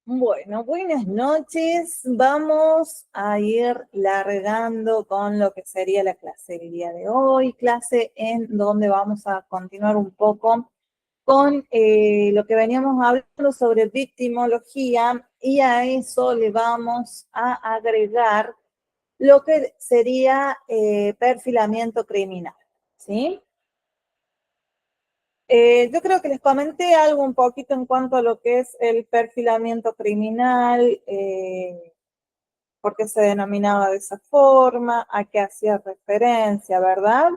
Bueno, buenas noches. Vamos a ir largando con lo que sería la clase del día de hoy, clase en donde vamos a continuar un poco con lo que veníamos hablando sobre victimología y a eso le vamos a agregar lo que sería perfilamiento criminal, ¿sí? Yo creo que les comenté algo un poquito en cuanto a lo que es el perfilamiento criminal, por qué se denominaba de esa forma, a qué hacía referencia, ¿verdad?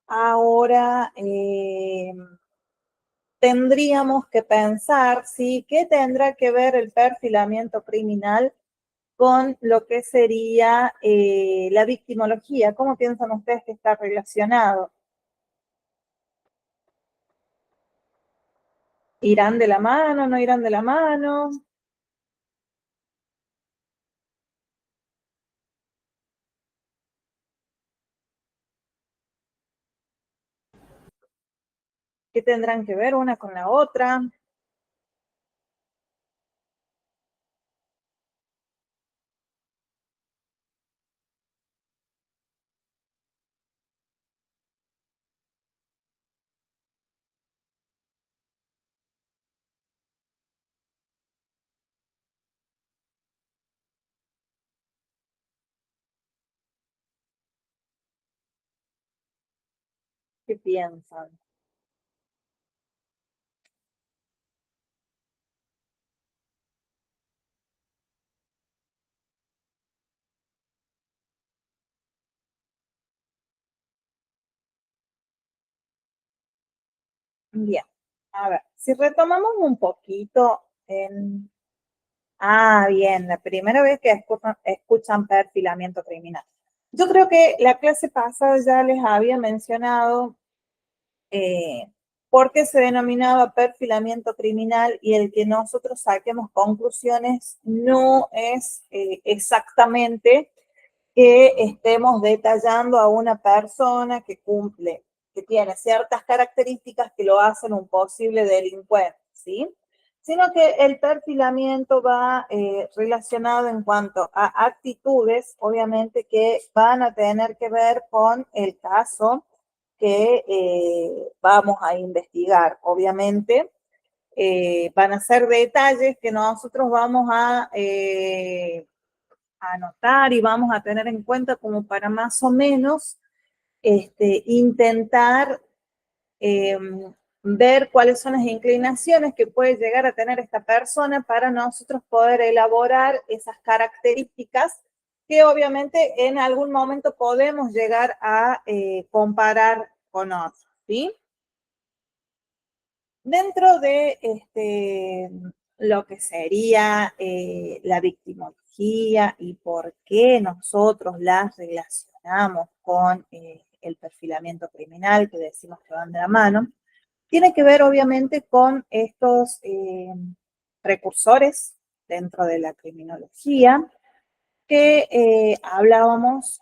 Ahora tendríamos que pensar, ¿sí? ¿Qué tendrá que ver el perfilamiento criminal con lo que sería la victimología? ¿Cómo piensan ustedes que está relacionado? ¿Irán de la mano? ¿No irán de la mano? ¿Qué tendrán que ver una con la otra? ¿Qué piensan? Bien, a ver, si retomamos un poquito en... Ah, bien, la primera vez que escuchan perfilamiento criminal. Yo creo que la clase pasada ya les había mencionado eh, por qué se denominaba perfilamiento criminal y el que nosotros saquemos conclusiones no es exactamente que estemos detallando a una persona que cumple, que tiene ciertas características que lo hacen un posible delincuente, ¿sí? Sino que el perfilamiento va relacionado en cuanto a actitudes, obviamente, que van a tener que ver con el caso que vamos a investigar. Obviamente, van a ser detalles que nosotros vamos a anotar y vamos a tener en cuenta como para más o menos intentar eh, ver cuáles son las inclinaciones que puede llegar a tener esta persona para nosotros poder elaborar esas características que obviamente en algún momento podemos llegar a comparar con otros, ¿sí? Dentro de lo que sería la victimología y por qué nosotros las relacionamos con el perfilamiento criminal, que decimos que van de la mano, tiene que ver obviamente con estos precursores dentro de la criminología que hablábamos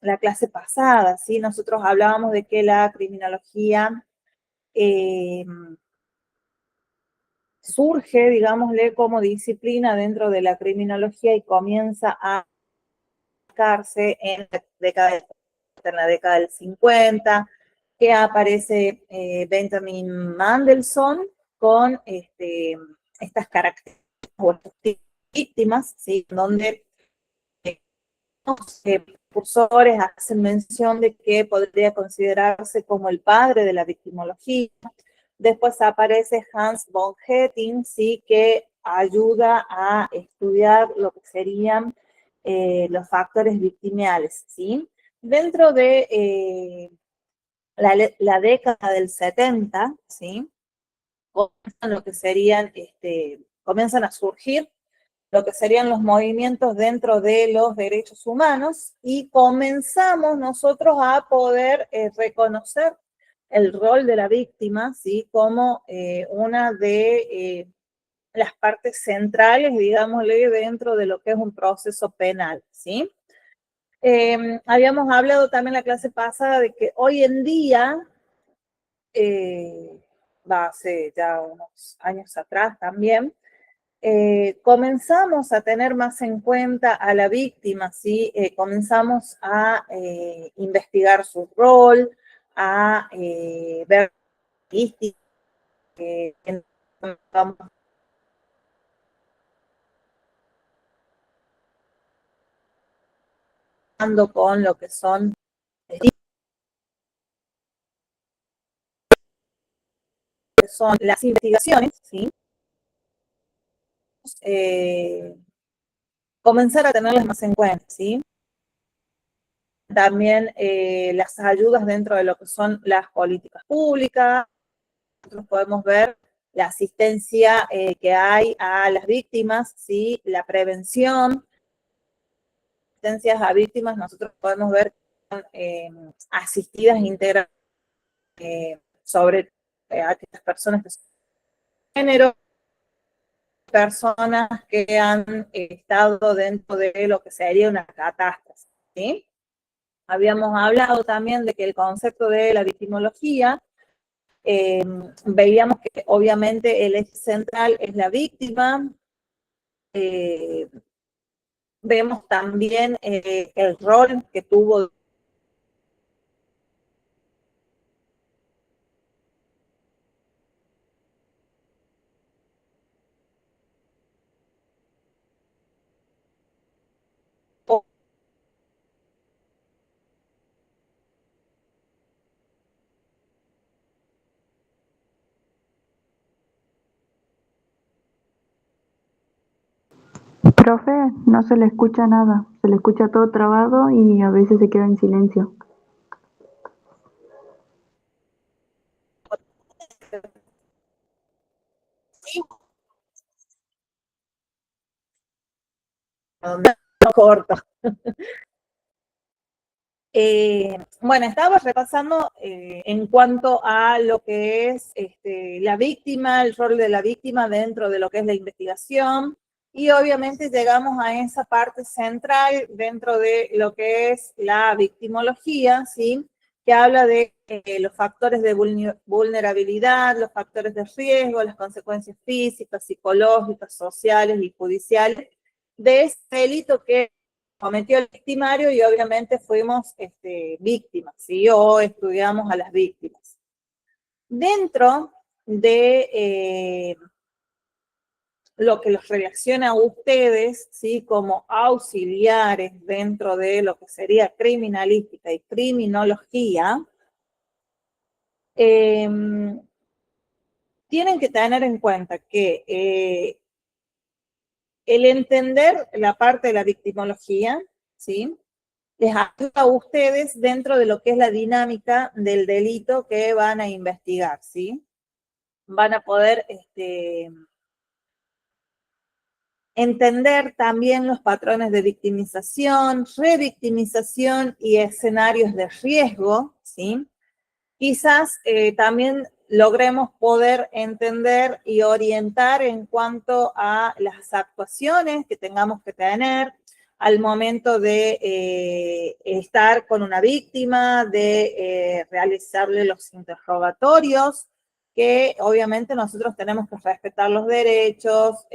la clase pasada, ¿sí? Nosotros hablábamos de que la criminología eh, surge, digámosle, como disciplina dentro de la criminología y comienza a aplicarse en la década del 50, que aparece Benjamin Mandelson con estas características o estas víctimas, ¿sí? Donde los precursores hacen mención de que podría considerarse como el padre de la victimología. Después aparece Hans von Hetting, sí, que ayuda a estudiar lo que serían los factores victimales, ¿sí? Dentro de la década del 70, ¿sí? Comienzan lo que serían, comienzan a surgir lo que serían los movimientos dentro de los derechos humanos y comenzamos nosotros a poder reconocer el rol de la víctima, ¿sí? Como una de las partes centrales, digámosle, dentro de lo que es un proceso penal, ¿sí? Habíamos hablado también en la clase pasada de que hoy en día, hace ya unos años atrás también, comenzamos a tener más en cuenta a la víctima, ¿sí? Comenzamos a investigar su rol, a ver que estamos con lo que son las investigaciones, ¿sí? Comenzar a tenerlas más en cuenta, ¿sí? También las ayudas dentro de lo que son las políticas públicas. Nosotros podemos ver la asistencia que hay a las víctimas, ¿sí? La prevención, asistencias a víctimas, nosotros podemos ver asistidas integrales sobre aquellas personas que son de género, personas que han estado dentro de lo que sería una catástrofe, ¿sí? Habíamos hablado también de que el concepto de la victimología, veíamos que obviamente el eje central es la víctima. Vemos también el rol que tuvo. Profe, no se le escucha nada, se le escucha todo trabado y a veces se queda en silencio. Corto. Bueno, estaba repasando en cuanto a lo que es la víctima, el rol de la víctima dentro de lo que es la investigación, y obviamente llegamos a esa parte central dentro de lo que es la victimología, ¿sí? Que habla de los factores de vulnerabilidad, los factores de riesgo, las consecuencias físicas, psicológicas, sociales y judiciales de ese delito que cometió el victimario, y obviamente fuimos víctimas, ¿sí? O estudiamos a las víctimas. Dentro de lo que los relaciona a ustedes, ¿sí? Como auxiliares dentro de lo que sería criminalística y criminología, tienen que tener en cuenta que el entender la parte de la victimología, ¿sí? Les ayuda a ustedes dentro de lo que es la dinámica del delito que van a investigar, ¿sí? Van a poder entender también los patrones de victimización, revictimización y escenarios de riesgo, ¿sí? Quizás también logremos poder entender y orientar en cuanto a las actuaciones que tengamos que tener al momento de estar con una víctima, de realizarle los interrogatorios, que obviamente nosotros tenemos que respetar los derechos,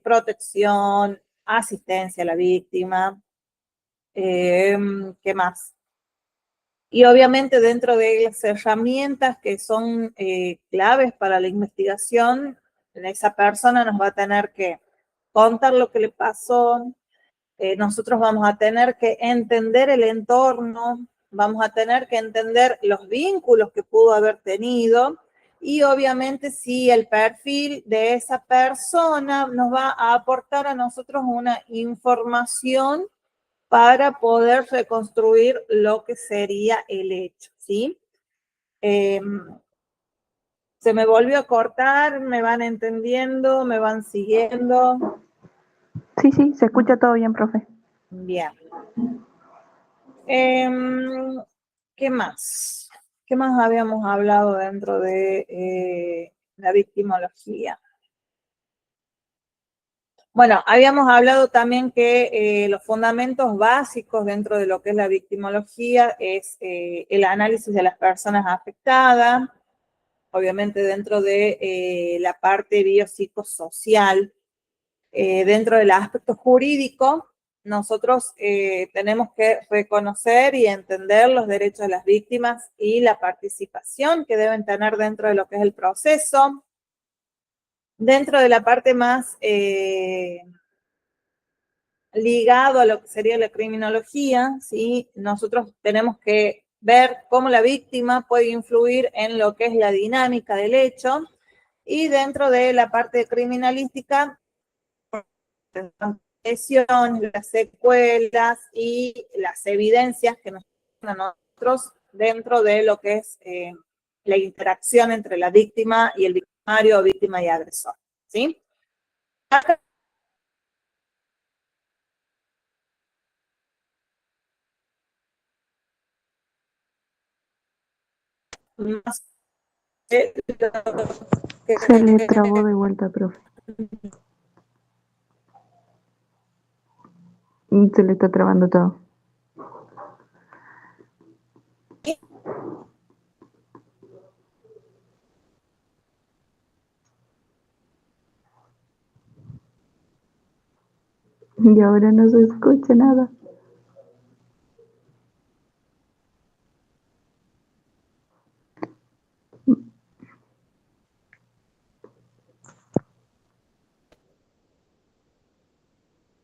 protección, asistencia a la víctima. ¿Qué más? Y obviamente dentro de las herramientas que son claves para la investigación, esa persona nos va a tener que contar lo que le pasó, nosotros vamos a tener que entender el entorno, vamos a tener que entender los vínculos que pudo haber tenido, y obviamente si el perfil de esa persona nos va a aportar a nosotros una información para poder reconstruir lo que sería el hecho, ¿sí? Se me volvió a cortar, me van entendiendo, me van siguiendo. Sí, sí, se escucha todo bien, profe. Bien. ¿Qué más? ¿Qué más habíamos hablado dentro de la victimología? Bueno, habíamos hablado también que los fundamentos básicos dentro de lo que es la victimología es el análisis de las personas afectadas, obviamente dentro de la parte biopsicosocial. Dentro del aspecto jurídico, nosotros tenemos que reconocer y entender los derechos de las víctimas y la participación que deben tener dentro de lo que es el proceso. Dentro de la parte más ligado a lo que sería la criminología, ¿sí? Nosotros tenemos que ver cómo la víctima puede influir en lo que es la dinámica del hecho, y dentro de la parte criminalística, las lesiones, las secuelas y las evidencias que nos dan a nosotros dentro de lo que es la interacción entre la víctima y el victimario, o víctima y agresor, ¿sí? Se le trabó de vuelta, profe. Se le está trabando todo. Y ahora no se escucha nada.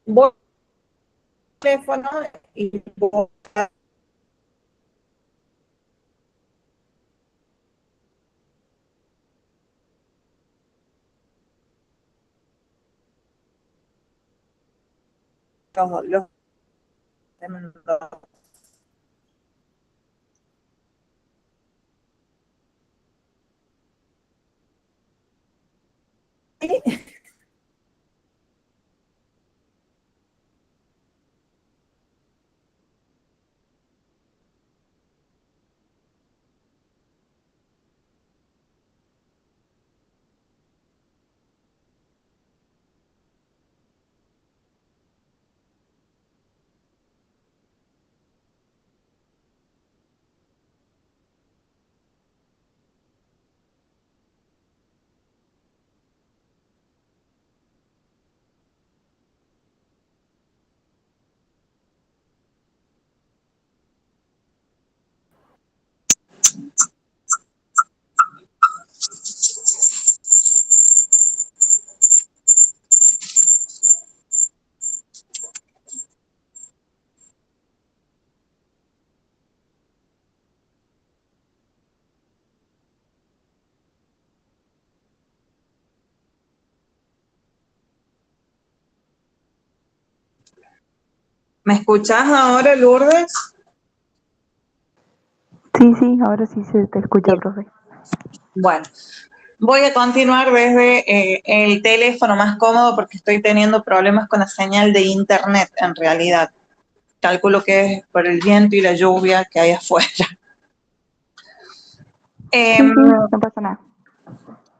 Voy teléfono y voy los ¿Me escuchás ahora, Lourdes? Sí, ahora sí se te escucha, profe. Bueno, voy a continuar desde el teléfono más cómodo porque estoy teniendo problemas con la señal de internet en realidad. Calculo que es por el viento y la lluvia que hay afuera. Sí, no pasa nada.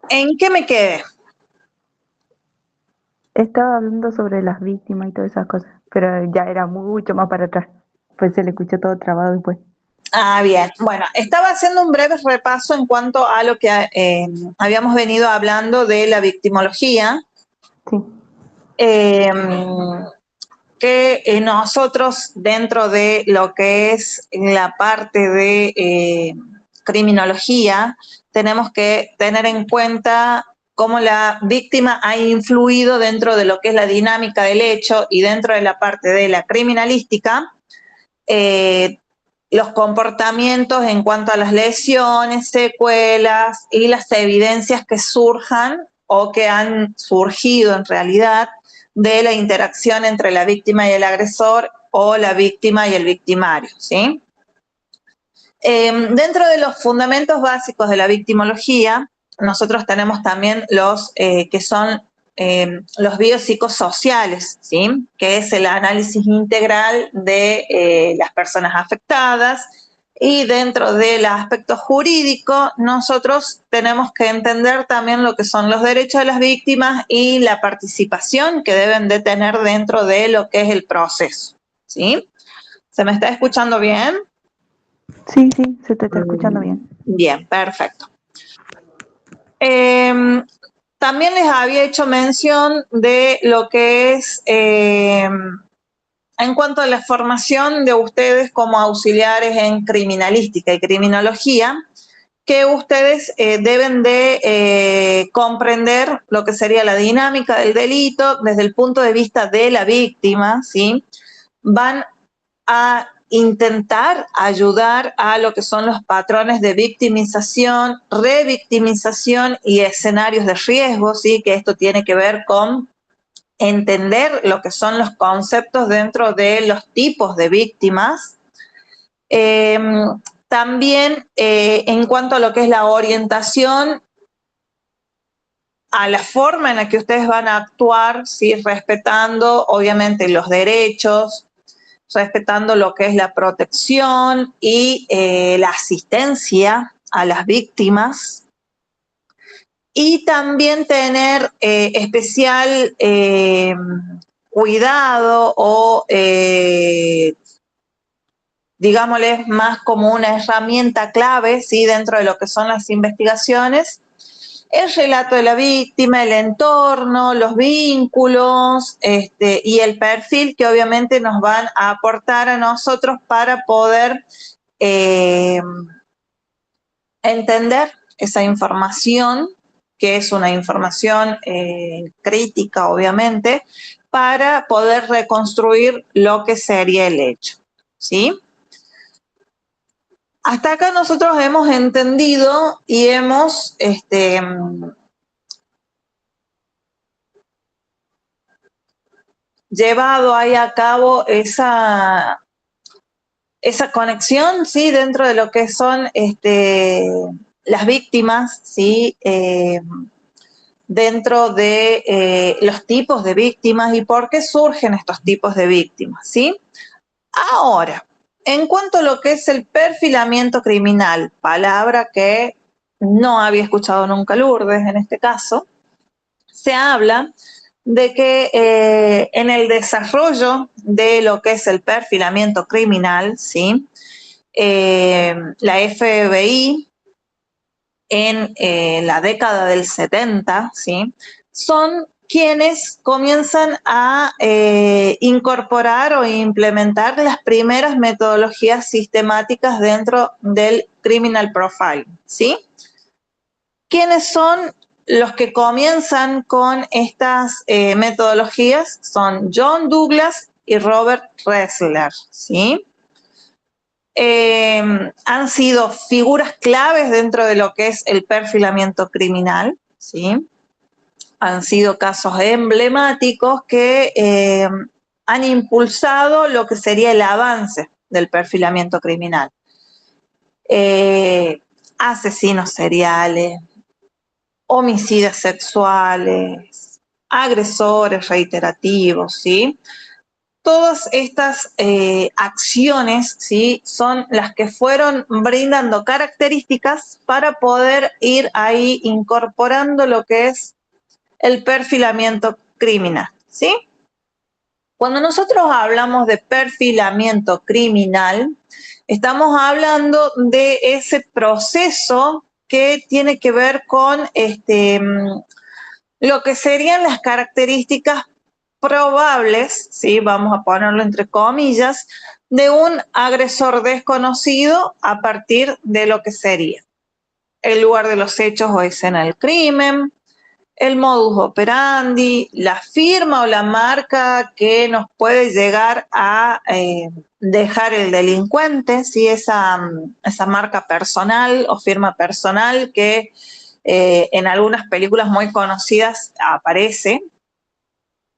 ¿En qué me quedé? Estaba hablando sobre las víctimas y todas esas cosas, pero ya era mucho más para atrás. Pues se le escuchó todo trabado después. Ah, bien. Bueno, estaba haciendo un breve repaso en cuanto a lo que habíamos venido hablando de la victimología. Sí. Que nosotros, dentro de lo que es la parte de criminología, tenemos que tener en cuenta cómo la víctima ha influido dentro de lo que es la dinámica del hecho, y dentro de la parte de la criminalística, los comportamientos en cuanto a las lesiones, secuelas y las evidencias que surjan o que han surgido en realidad de la interacción entre la víctima y el agresor, o la víctima y el victimario, ¿sí? Dentro de los fundamentos básicos de la victimología, nosotros tenemos también los que son los biopsicosociales, ¿sí? Que es el análisis integral de las personas afectadas, Y dentro del aspecto jurídico, nosotros tenemos que entender también lo que son los derechos de las víctimas y la participación que deben de tener dentro de lo que es el proceso, ¿sí? ¿Se me está escuchando bien? Sí, sí, se te está escuchando bien. Bien, perfecto. También les había hecho mención de lo que es en cuanto a la formación de ustedes como auxiliares en criminalística y criminología, que ustedes deben de comprender lo que sería la dinámica del delito desde el punto de vista de la víctima, ¿sí? Van a intentar ayudar a lo que son los patrones de victimización, revictimización y escenarios de riesgo, ¿sí? Que esto tiene que ver con entender lo que son los conceptos dentro de los tipos de víctimas. También en cuanto a lo que es la orientación a la forma en la que ustedes van a actuar, ¿sí? Respetando obviamente los derechos, respetando lo que es la protección y la asistencia a las víctimas. Y también tener especial cuidado o, digámosles, más como una herramienta clave, ¿sí? Dentro de lo que son las investigaciones, el relato de la víctima, el entorno, los vínculos y el perfil que obviamente nos van a aportar a nosotros para poder entender esa información, que es una información crítica, obviamente, para poder reconstruir lo que sería el hecho, ¿sí? Hasta acá nosotros hemos entendido y hemos llevado ahí a cabo esa conexión, ¿sí? Dentro de lo que son las víctimas, ¿sí? Dentro de los tipos de víctimas y por qué surgen estos tipos de víctimas, ¿sí? Ahora, en cuanto a lo que es el perfilamiento criminal, palabra que no había escuchado nunca Lourdes en este caso, se habla de que en el desarrollo de lo que es el perfilamiento criminal, ¿sí? La FBI en la década del 70, ¿sí? Son quienes comienzan a incorporar o implementar las primeras metodologías sistemáticas dentro del criminal profile, ¿sí? ¿Quiénes son los que comienzan con estas metodologías? Son John Douglas y Robert Ressler, ¿sí? Han sido figuras claves dentro de lo que es el perfilamiento criminal, ¿sí? Han sido casos emblemáticos que han impulsado lo que sería el avance del perfilamiento criminal. Asesinos seriales, homicidas sexuales, agresores reiterativos, ¿sí? Todas estas acciones, ¿sí? Son las que fueron brindando características para poder ir ahí incorporando lo que es el perfilamiento criminal, ¿sí? Cuando nosotros hablamos de perfilamiento criminal, estamos hablando de ese proceso que tiene que ver con lo que serían las características probables, ¿sí? Vamos a ponerlo entre comillas, de un agresor desconocido a partir de lo que sería el lugar de los hechos o escena del crimen, el modus operandi, la firma o la marca que nos puede llegar a dejar el delincuente, ¿sí? Esa marca personal o firma personal que en algunas películas muy conocidas aparece.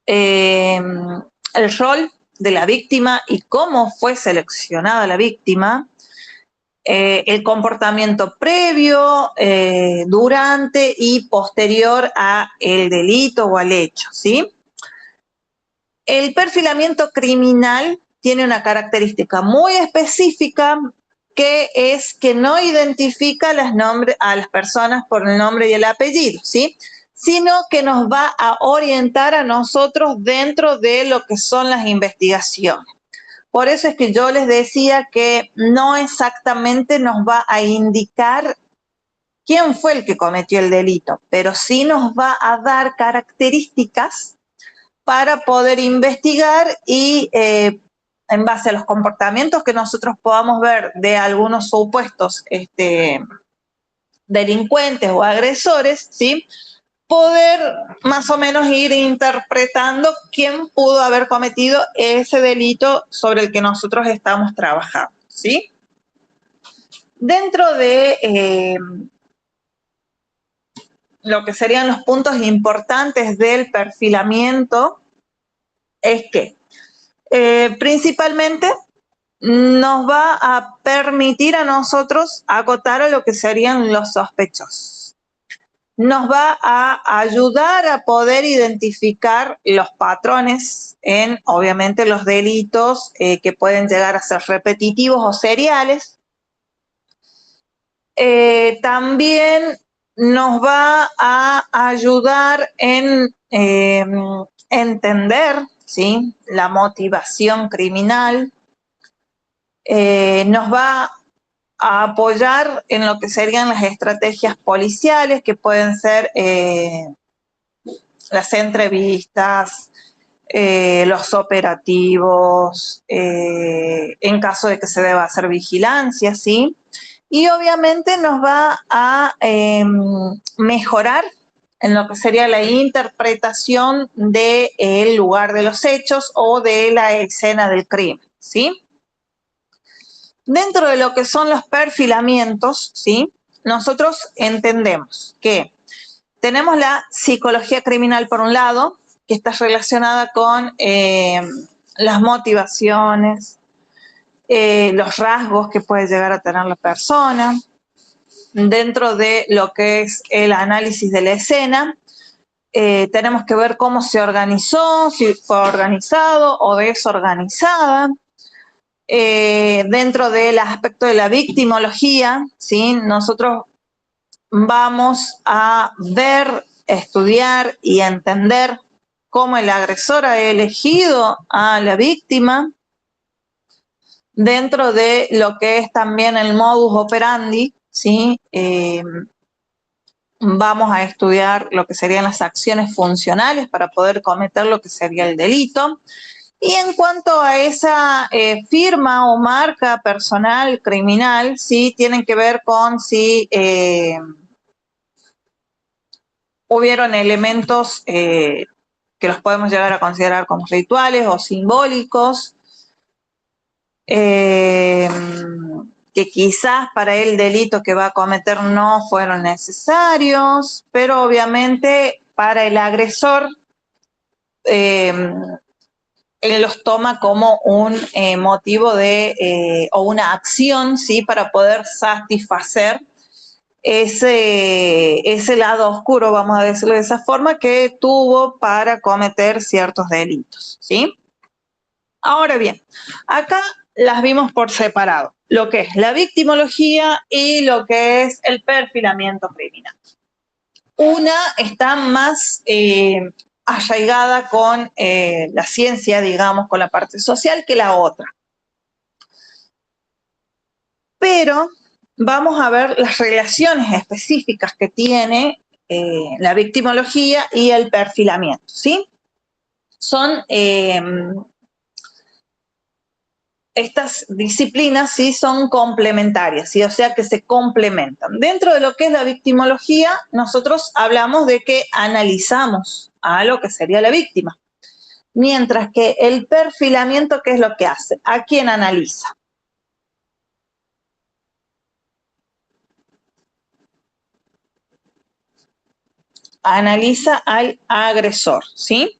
El rol de la víctima y cómo fue seleccionada la víctima, el comportamiento previo, durante y posterior a el delito o al hecho, ¿sí? El perfilamiento criminal tiene una característica muy específica que es que no identifica a las personas por el nombre y el apellido, ¿sí? Sino que nos va a orientar a nosotros dentro de lo que son las investigaciones. Por eso es que yo les decía que no exactamente nos va a indicar quién fue el que cometió el delito, pero sí nos va a dar características para poder investigar y en base a los comportamientos que nosotros podamos ver de algunos supuestos delincuentes o agresores, ¿sí? Poder más o menos ir interpretando quién pudo haber cometido ese delito sobre el que nosotros estamos trabajando, ¿sí? Dentro de lo que serían los puntos importantes del perfilamiento es que principalmente nos va a permitir a nosotros acotar a lo que serían los sospechosos. Nos va a ayudar a poder identificar los patrones en, obviamente, los delitos que pueden llegar a ser repetitivos o seriales. También nos va a ayudar en entender, ¿sí?, la motivación criminal. Nos va a apoyar en lo que serían las estrategias policiales, que pueden ser las entrevistas, los operativos, en caso de que se deba hacer vigilancia, ¿sí? Y obviamente nos va a mejorar en lo que sería la interpretación del lugar de los hechos o de la escena del crimen, ¿sí? Dentro de lo que son los perfilamientos, ¿sí?, nosotros entendemos que tenemos la psicología criminal por un lado, que está relacionada con las motivaciones, los rasgos que puede llegar a tener la persona. Dentro de lo que es el análisis de la escena, tenemos que ver cómo se organizó, si fue organizado o desorganizada. Dentro del aspecto de la victimología, ¿sí?, nosotros vamos a ver, estudiar y entender cómo el agresor ha elegido a la víctima. Dentro de lo que es también el modus operandi, ¿sí?, vamos a estudiar lo que serían las acciones funcionales para poder cometer lo que sería el delito. Y en cuanto a esa firma o marca personal criminal, sí tienen que ver con si hubieron elementos que los podemos llegar a considerar como rituales o simbólicos, que quizás para el delito que va a cometer no fueron necesarios, pero obviamente para el agresor él los toma como un motivo de, o una acción, ¿sí?, para poder satisfacer ese lado oscuro, vamos a decirlo de esa forma, que tuvo para cometer ciertos delitos, ¿sí? Ahora bien, acá las vimos por separado, lo que es la victimología y lo que es el perfilamiento criminal. Una está más arraigada con la ciencia, digamos, con la parte social, que la otra. Pero vamos a ver las relaciones específicas que tiene la victimología y el perfilamiento, ¿sí? Son estas disciplinas, sí, son complementarias, ¿sí? O sea que se complementan. Dentro de lo que es la victimología, nosotros hablamos de que analizamos a lo que sería la víctima. Mientras que el perfilamiento, ¿qué es lo que hace? ¿A quién analiza? Analiza al agresor, ¿sí?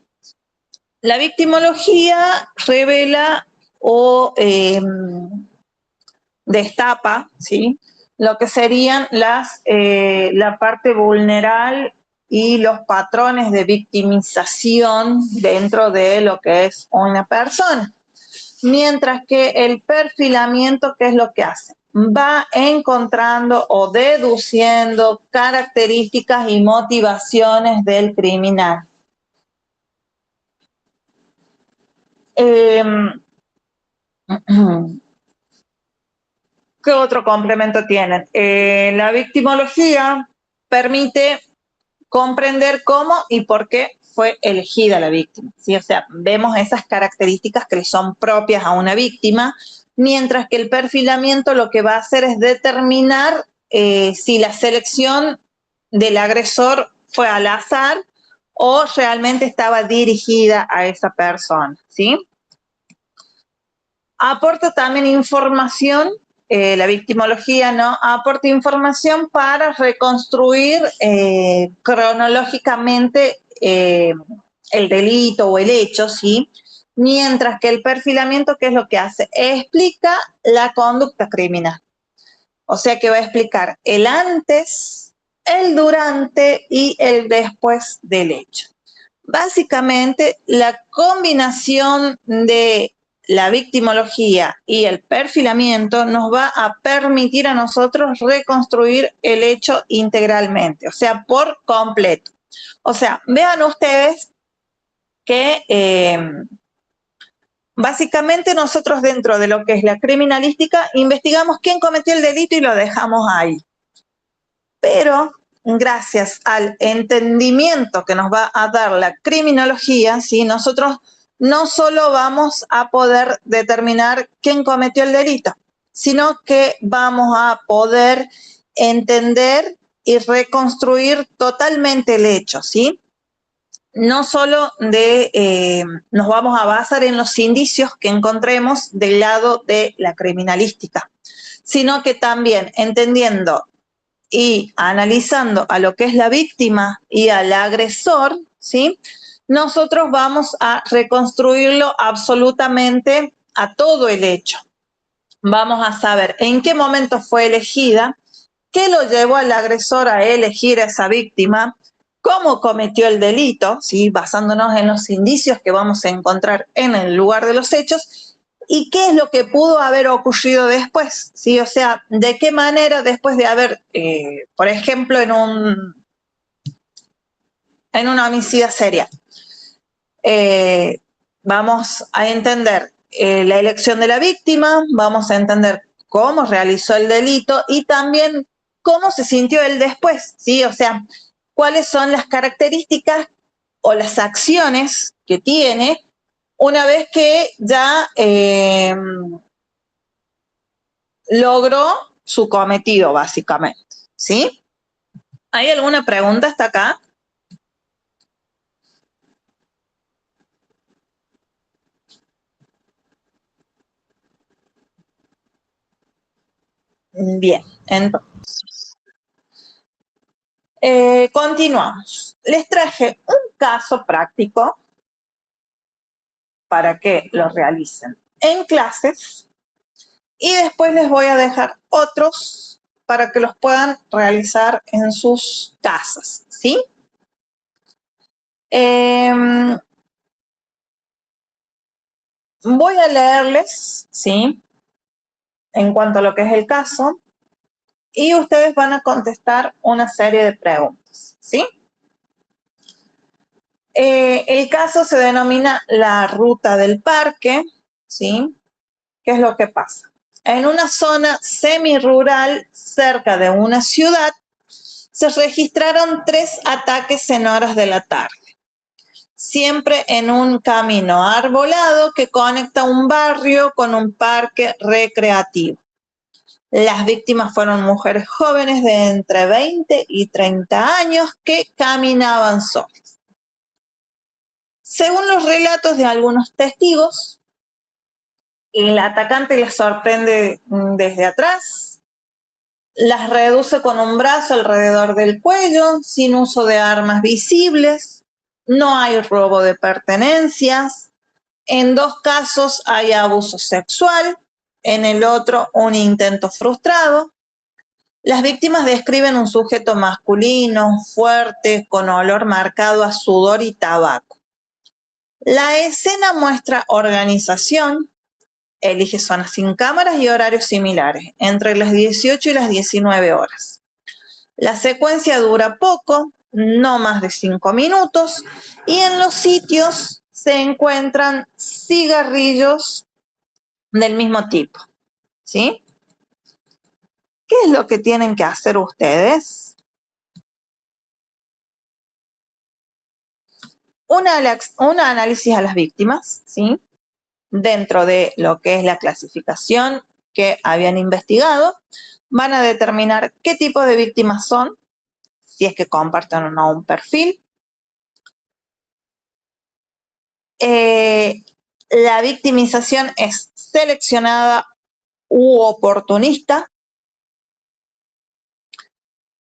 La victimología revela o destapa, ¿sí?, lo que serían la parte vulnerable y los patrones de victimización dentro de lo que es una persona. Mientras que el perfilamiento, ¿qué es lo que hace? va encontrando o deduciendo características y motivaciones del criminal. ¿Qué otro complemento tienen? La victimología permite comprender cómo y por qué fue elegida la víctima, ¿sí? O sea, vemos esas características que le son propias a una víctima, mientras que el perfilamiento lo que va a hacer es determinar si la selección del agresor fue al azar o realmente estaba dirigida a esa persona, ¿sí? Aporta también información, la victimología, ¿no? Aporta información para reconstruir cronológicamente el delito o el hecho, ¿sí? Mientras que el perfilamiento, ¿qué es lo que hace? Explica la conducta criminal. O sea que va a explicar el antes, el durante y el después del hecho. Básicamente, la combinación de la victimología y el perfilamiento nos va a permitir a nosotros reconstruir el hecho integralmente, o sea, por completo. O sea, vean ustedes que básicamente nosotros dentro de lo que es la criminalística investigamos quién cometió el delito y lo dejamos ahí. Pero gracias al entendimiento que nos va a dar la criminología, ¿sí? Nosotros no solo vamos a poder determinar quién cometió el delito, sino que vamos a poder entender y reconstruir totalmente el hecho, ¿sí? No solo nos vamos a basar en los indicios que encontremos del lado de la criminalística, sino que también entendiendo y analizando a lo que es la víctima y al agresor, ¿sí? Nosotros vamos a reconstruirlo absolutamente a todo el hecho. Vamos a saber en qué momento fue elegida, qué lo llevó al agresor a elegir a esa víctima, cómo cometió el delito, ¿sí? Basándonos en los indicios que vamos a encontrar en el lugar de los hechos, y qué es lo que pudo haber ocurrido después, ¿sí? O sea, de qué manera después de haber, por ejemplo, en una homicidio serial, vamos a entender la elección de la víctima, vamos a entender cómo realizó el delito y también cómo se sintió él después, ¿sí? O sea, cuáles son las características o las acciones que tiene una vez que ya logró su cometido, básicamente, ¿sí? ¿Hay alguna pregunta hasta acá? Bien, entonces, continuamos. Les traje un caso práctico para que lo realicen en clases y después les voy a dejar otros para que los puedan realizar en sus casas, ¿sí? Voy a leerles, ¿sí? En cuanto a lo que es el caso, y ustedes van a contestar una serie de preguntas, ¿sí? El caso se denomina la ruta del parque, ¿sí? ¿Qué es lo que pasa? En una zona semirural cerca de una ciudad, se registraron 3 ataques en horas de la tarde, siempre en un camino arbolado que conecta un barrio con un parque recreativo. Las víctimas fueron mujeres jóvenes de entre 20 y 30 años que caminaban solas. Según los relatos de algunos testigos, el atacante las sorprende desde atrás, las reduce con un brazo alrededor del cuello, sin uso de armas visibles, no hay robo de pertenencias, en 2 casos hay abuso sexual, en el otro un intento frustrado. Las víctimas describen un sujeto masculino, fuerte, con olor marcado a sudor y tabaco. La escena muestra organización, elige zonas sin cámaras y horarios similares, entre las 18 y las 19 horas. La secuencia dura poco, no más de 5 minutos, y en los sitios se encuentran cigarrillos del mismo tipo, ¿sí? ¿Qué es lo que tienen que hacer ustedes? Un análisis a las víctimas, ¿sí? Dentro de lo que es la clasificación que habían investigado, van a determinar qué tipo de víctimas son, si es que comparten o no un perfil. La victimización es seleccionada u oportunista.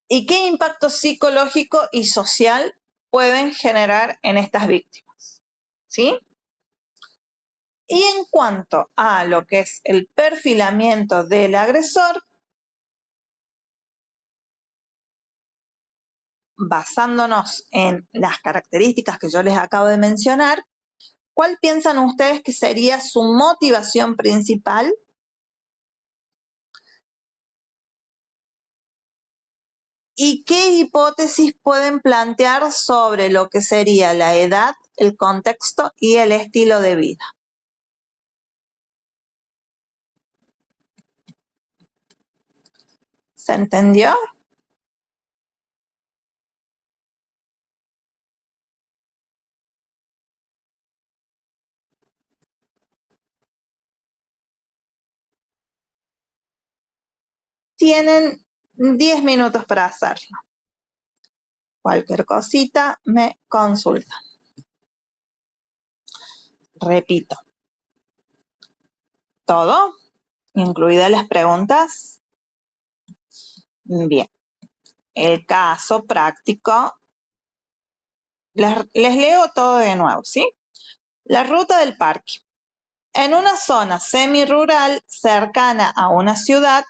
¿Y qué impacto psicológico y social pueden generar en estas víctimas? ¿Sí? Y en cuanto a lo que es el perfilamiento del agresor, basándonos en las características que yo les acabo de mencionar, ¿cuál piensan ustedes que sería su motivación principal? ¿Y qué hipótesis pueden plantear sobre lo que sería la edad, el contexto y el estilo de vida? ¿Se entendió? Tienen 10 minutos para hacerlo. Cualquier cosita me consultan. Repito, ¿todo? ¿Incluidas las preguntas? Bien. El caso práctico, les leo todo de nuevo, ¿sí? La ruta del parque. En una zona semirural cercana a una ciudad,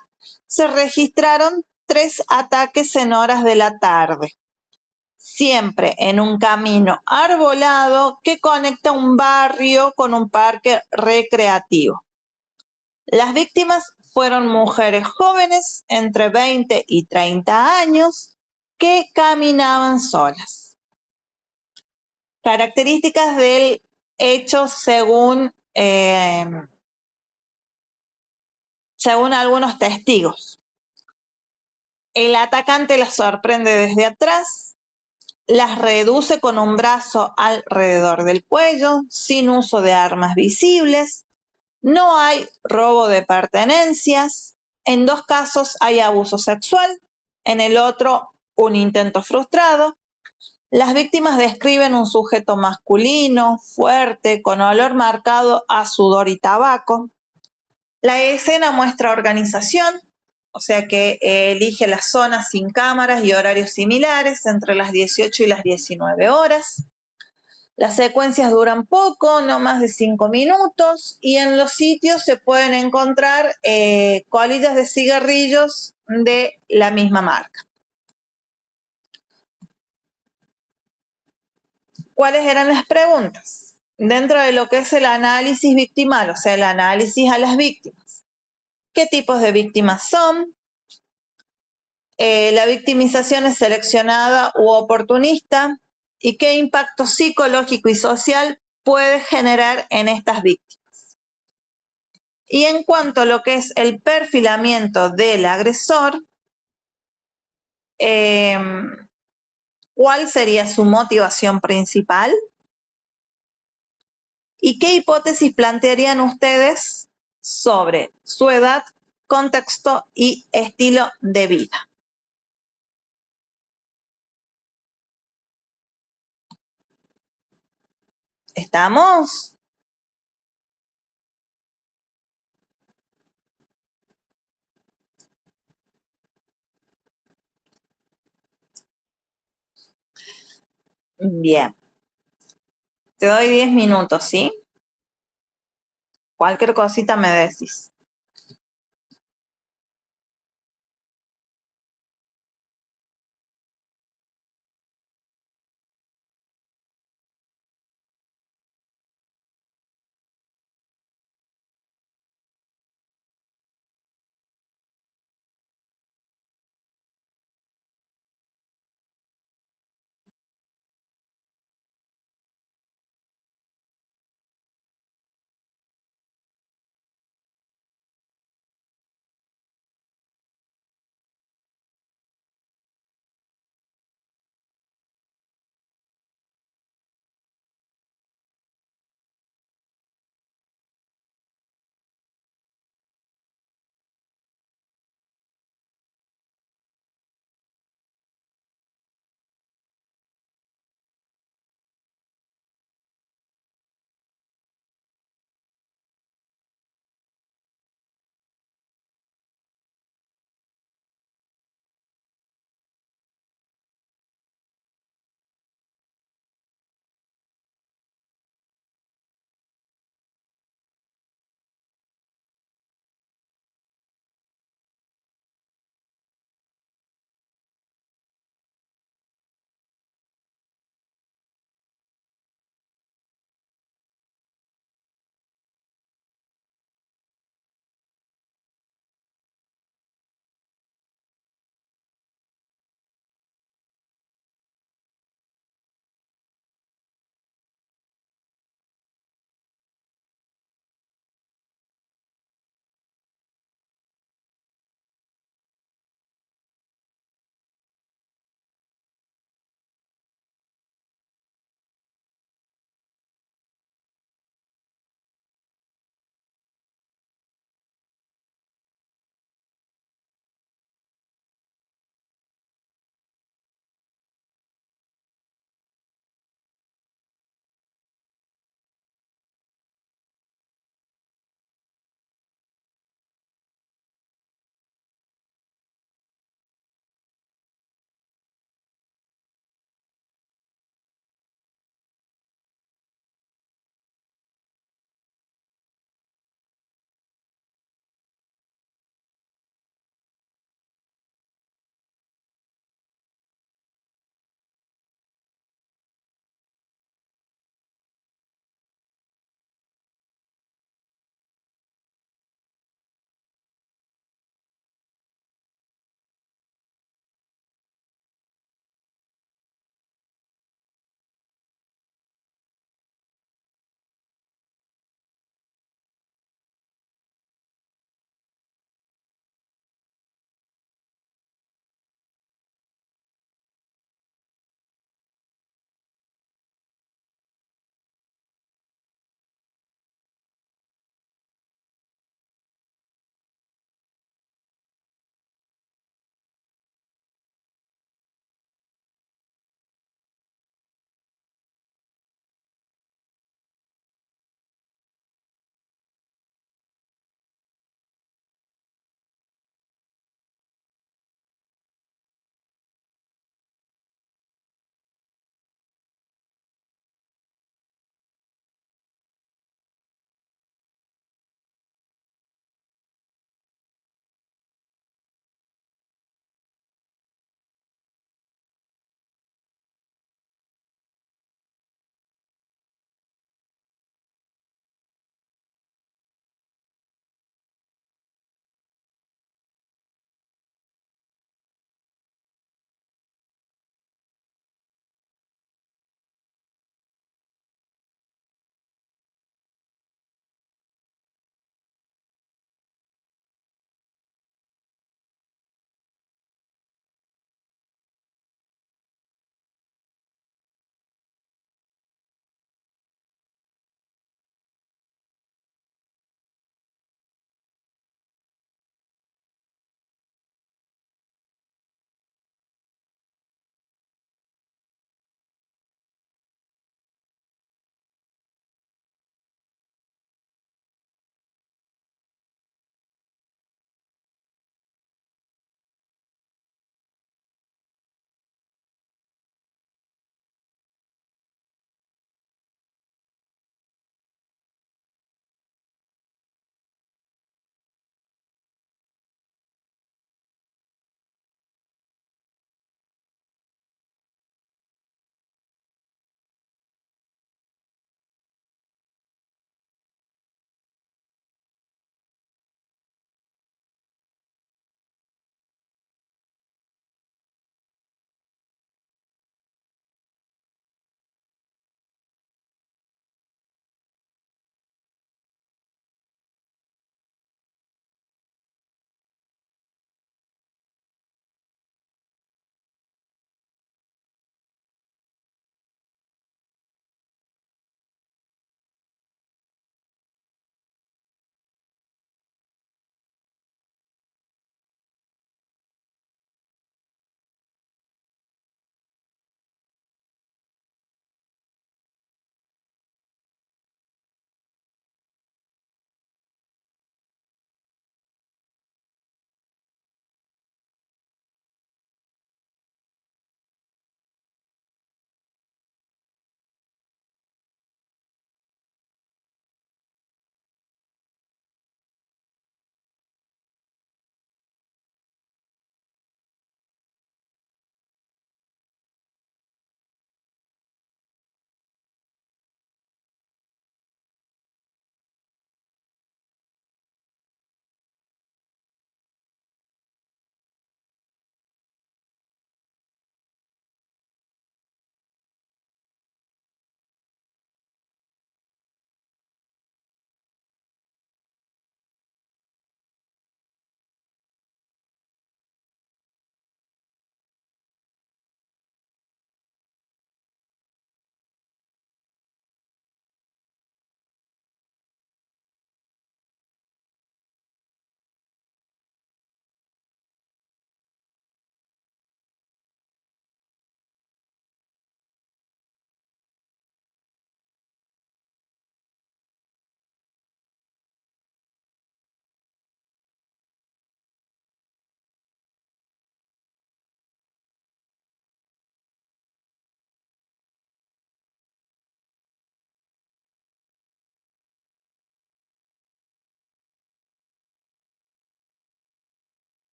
se registraron 3 ataques en horas de la tarde, siempre en un camino arbolado que conecta un barrio con un parque recreativo. Las víctimas fueron mujeres jóvenes entre 20 y 30 años que caminaban solas. Características del hecho según algunos testigos. El atacante las sorprende desde atrás, las reduce con un brazo alrededor del cuello, sin uso de armas visibles. No hay robo de pertenencias. En 2 casos hay abuso sexual, en el otro un intento frustrado. Las víctimas describen un sujeto masculino, fuerte, con olor marcado a sudor y tabaco. La escena muestra organización, o sea que elige las zonas sin cámaras y horarios similares entre las 18 y las 19 horas. Las secuencias duran poco, no más de 5 minutos, y en los sitios se pueden encontrar colillas de cigarrillos de la misma marca. ¿Cuáles eran las preguntas? Dentro de lo que es el análisis victimal, o sea, el análisis a las víctimas. ¿Qué tipos de víctimas son? La victimización es seleccionada u oportunista. ¿Y qué impacto psicológico y social puede generar en estas víctimas? Y en cuanto a lo que es el perfilamiento del agresor, ¿cuál sería su motivación principal? ¿Y qué hipótesis plantearían ustedes sobre su edad, contexto y estilo de vida? ¿Estamos? Bien. Te doy 10 minutos, ¿sí? Cualquier cosita me decís.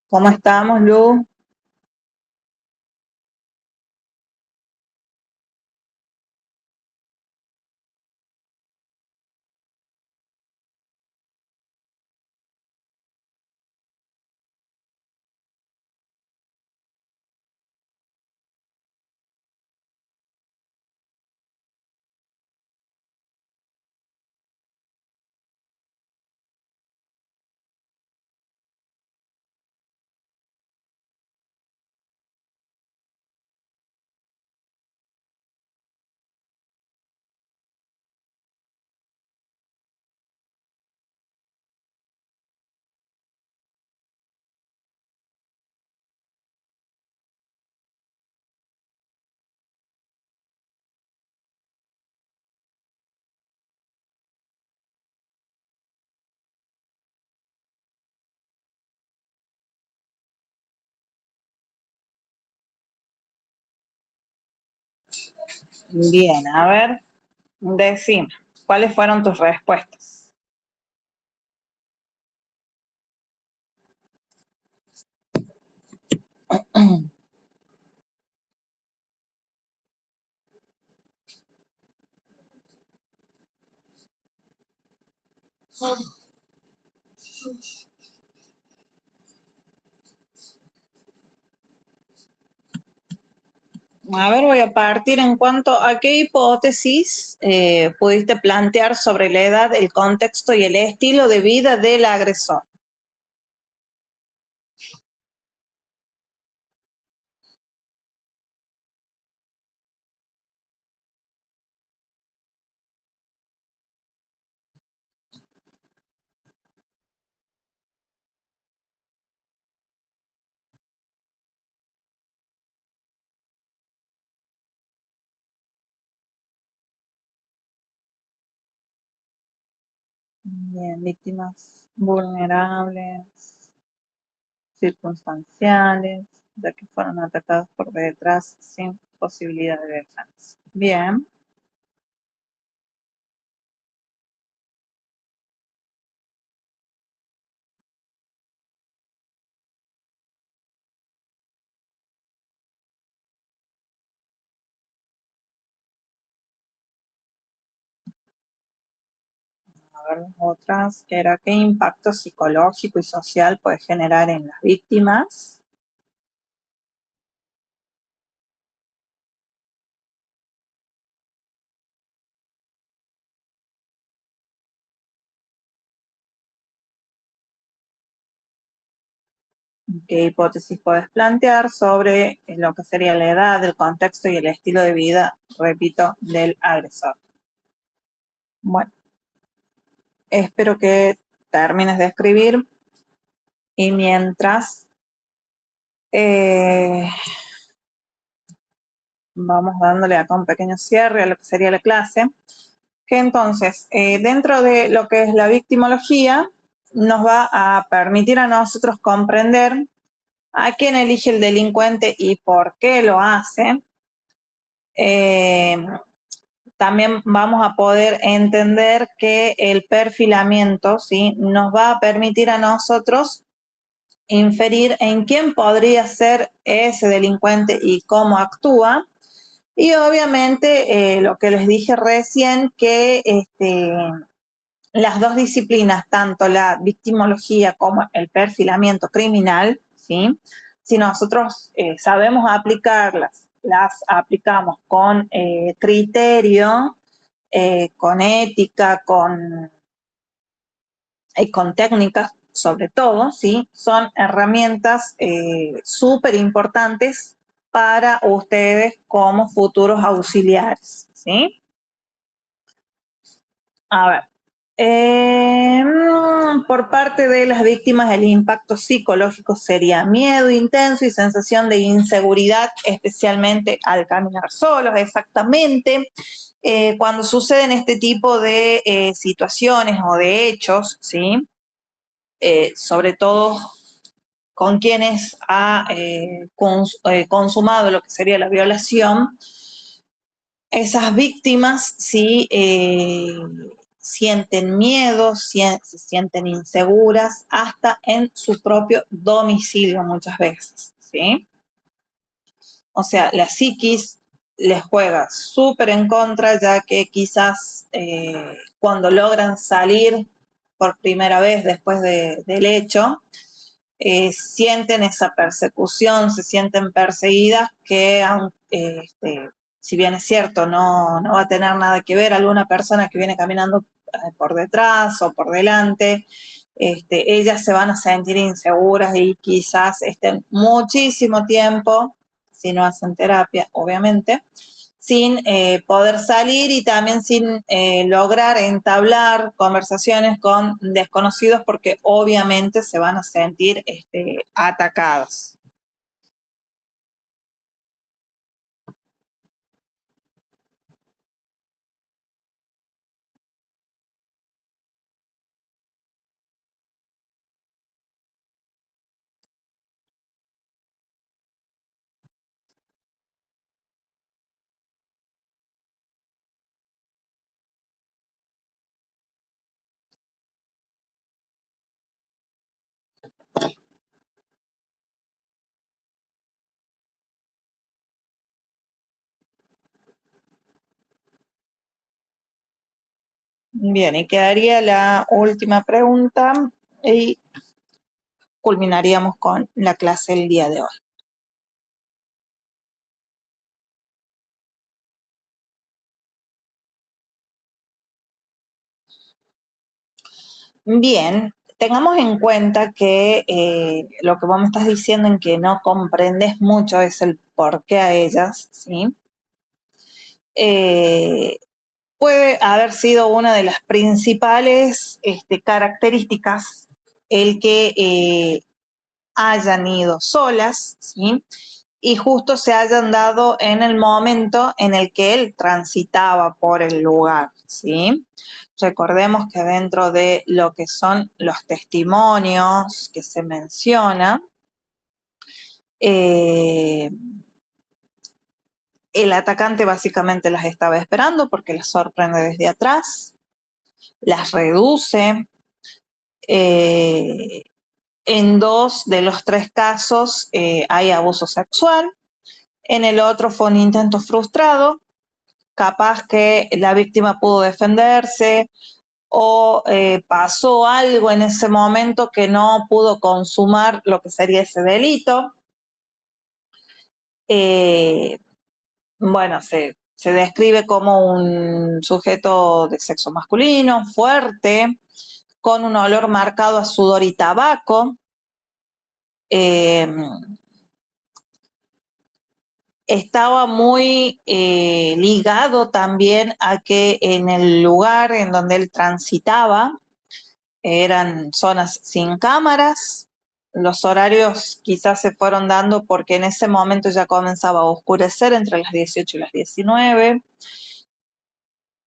¿Cómo estamos, Lu? Bien, a ver, decime, ¿cuáles fueron tus respuestas? A ver, voy a partir en cuanto a qué hipótesis pudiste plantear sobre la edad, el contexto y el estilo de vida del agresor. Bien, víctimas vulnerables, circunstanciales, ya que fueron atacados por detrás sin posibilidad de defensa. Bien. A ver, otras, era qué impacto psicológico y social puede generar en las víctimas. ¿Qué hipótesis puedes plantear sobre lo que sería la edad, el contexto y el estilo de vida, repito, del agresor? Bueno, espero que termines de escribir y mientras vamos dándole acá un pequeño cierre a lo que sería la clase, que entonces, dentro de lo que es la victimología, nos va a permitir a nosotros comprender a quién elige el delincuente y por qué lo hace. También vamos a poder entender que el perfilamiento, ¿sí?, nos va a permitir a nosotros inferir en quién podría ser ese delincuente y cómo actúa. Y obviamente lo que les dije recién, que las dos disciplinas, tanto la victimología como el perfilamiento criminal, ¿sí?, si nosotros sabemos aplicarlas, las aplicamos con criterio, con ética, con técnicas sobre todo, ¿sí?, son herramientas súper importantes para ustedes como futuros auxiliares, ¿sí? A ver, por parte de las víctimas, el impacto psicológico sería miedo intenso y sensación de inseguridad, especialmente al caminar solos, exactamente. Cuando suceden este tipo de situaciones o de hechos, ¿sí?, sobre todo con quienes ha consumado lo que sería la violación, esas víctimas, sí, sienten miedo, se sienten inseguras, hasta en su propio domicilio muchas veces, ¿sí? O sea, la psiquis les juega súper en contra, ya que quizás cuando logran salir por primera vez después del hecho, sienten esa persecución, se sienten perseguidas, que si bien es cierto, no va a tener nada que ver alguna persona que viene caminando por detrás o por delante, ellas se van a sentir inseguras y quizás estén muchísimo tiempo, si no hacen terapia, obviamente, sin poder salir y también sin lograr entablar conversaciones con desconocidos, porque obviamente se van a sentir atacados. Bien, y quedaría la última pregunta y culminaríamos con la clase del día de hoy. Bien, tengamos en cuenta que lo que vos me estás diciendo en que no comprendes mucho es el por qué a ellas, ¿sí? Puede haber sido una de las principales características el que hayan ido solas, ¿sí? Y justo se hayan dado en el momento en el que él transitaba por el lugar, ¿sí? Recordemos que dentro de lo que son los testimonios que se menciona, el atacante básicamente las estaba esperando porque las sorprende desde atrás, las reduce. En 2 de los 3 casos hay abuso sexual. En el otro fue un intento frustrado, capaz que la víctima pudo defenderse o pasó algo en ese momento que no pudo consumar lo que sería ese delito. Bueno, se describe como un sujeto de sexo masculino, fuerte, con un olor marcado a sudor y tabaco. Estaba muy ligado también a que en el lugar en donde él transitaba eran zonas sin cámaras. Los horarios quizás se fueron dando porque en ese momento ya comenzaba a oscurecer entre las 18 y las 19.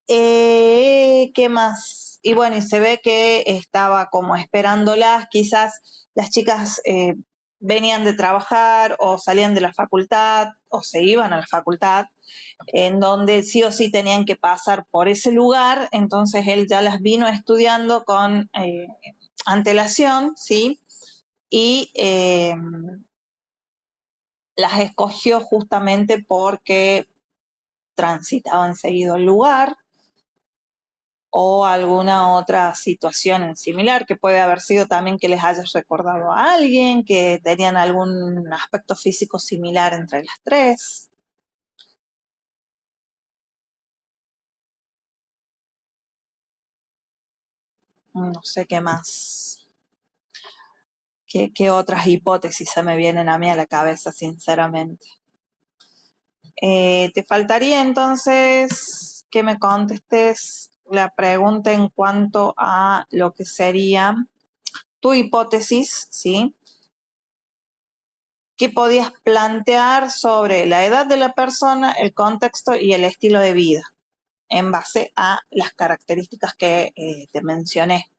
¿Qué más? Y bueno, y se ve que estaba como esperándolas, quizás las chicas venían de trabajar o salían de la facultad o se iban a la facultad, en donde sí o sí tenían que pasar por ese lugar, entonces él ya las vino estudiando con antelación, ¿sí? Y las escogió justamente porque transitaban seguido el lugar, o alguna otra situación similar, que puede haber sido también que les hayas recordado a alguien, que tenían algún aspecto físico similar entre las tres. No sé qué más, qué otras hipótesis se me vienen a mí a la cabeza, sinceramente. Te faltaría entonces que me contestes la pregunta en cuanto a lo que sería tu hipótesis, ¿sí? ¿Qué podías plantear sobre la edad de la persona, el contexto y el estilo de vida en base a las características que te mencioné?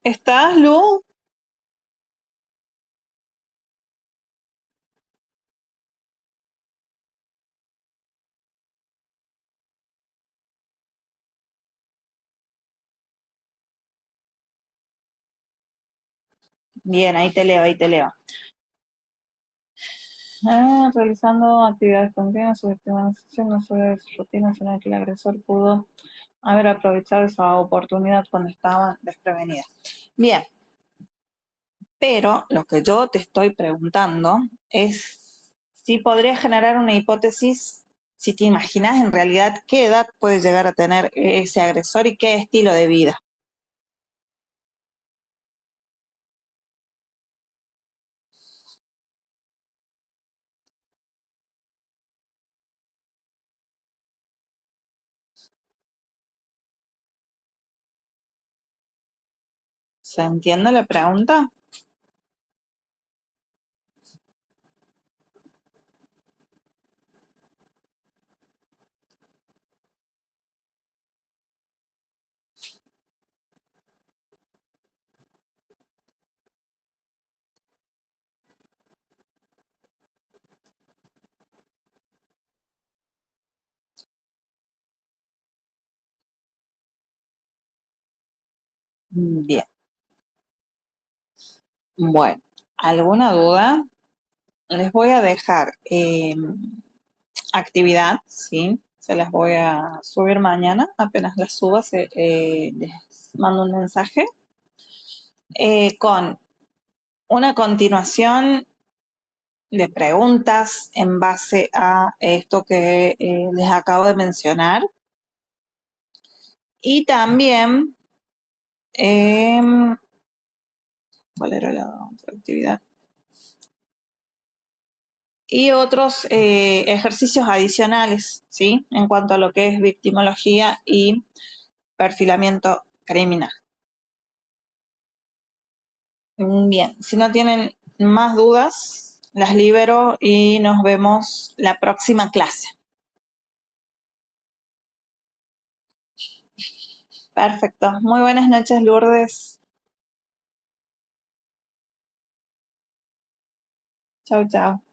¿Estás, Lu? Bien, ahí te leo, ahí te leo. Realizando actividades continuas, subestimando sobre rutinas en las que el agresor pudo haber aprovechado esa oportunidad cuando estaba desprevenida. Bien, pero lo que yo te estoy preguntando es si podrías generar una hipótesis, si te imaginas en realidad qué edad puede llegar a tener ese agresor y qué estilo de vida. ¿Se entiende la pregunta? Bien. Bueno, ¿alguna duda? Les voy a dejar actividad, ¿sí? Se las voy a subir mañana, apenas las suba, les mando un mensaje con una continuación de preguntas en base a esto que les acabo de mencionar. Y también, ¿cuál era la otra actividad? Y otros ejercicios adicionales, ¿sí? En cuanto a lo que es victimología y perfilamiento criminal. Bien, si no tienen más dudas, las libero y nos vemos la próxima clase. Perfecto. Muy buenas noches, Lourdes. Chau, chau.